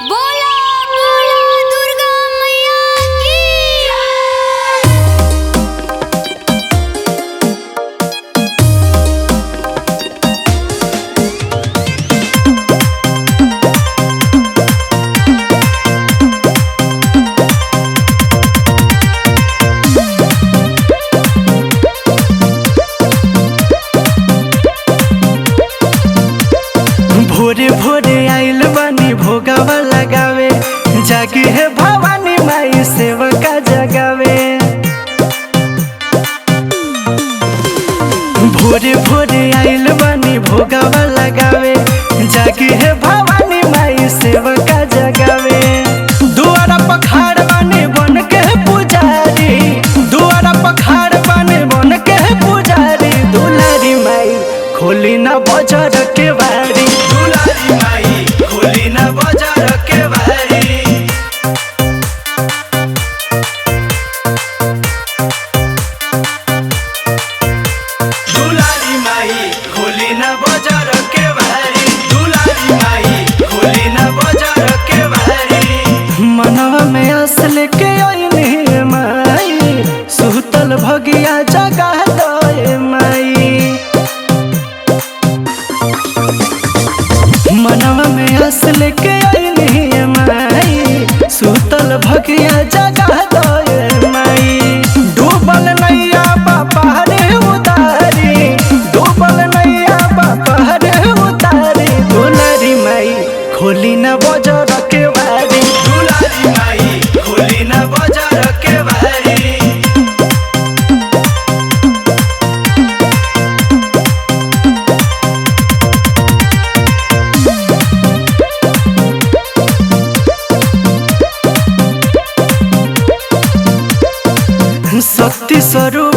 बोला बोला दुर्गा मैया की भोरे भोरे आइल बानी भोगावा लगावे, जागी है भवानी माई सेवका जगावे। भोरे भोरे आइल बानी भोगावा लगावे, जागी है भवानी माई सेवका जगावे। दुआरा पखाड़ बानी बन के पुजारी, दुआरा पखाड़ बानी बन के पुजारी। दुलारी माई खोली ना बजर के बारी, दुलारी माई खोली ना बजर के बारी। दुलारी माई खोली ना बजर के बारी, दुलारी माई खोली ना बजर के बारी। मनवा में असल के ओइने माई, सुतल भगिया जगा दे माई। मनवा में असल के ओइने माई, सुतल भगिया जगा दे माई। डूबल नैया बापा रे उतारी, डूबल नैया बापा रे उतारी। दुलारी माई खोली ना बजर के बारी, दुलारी माई खोली ना बजर के बारी। शक्ति स्वरूप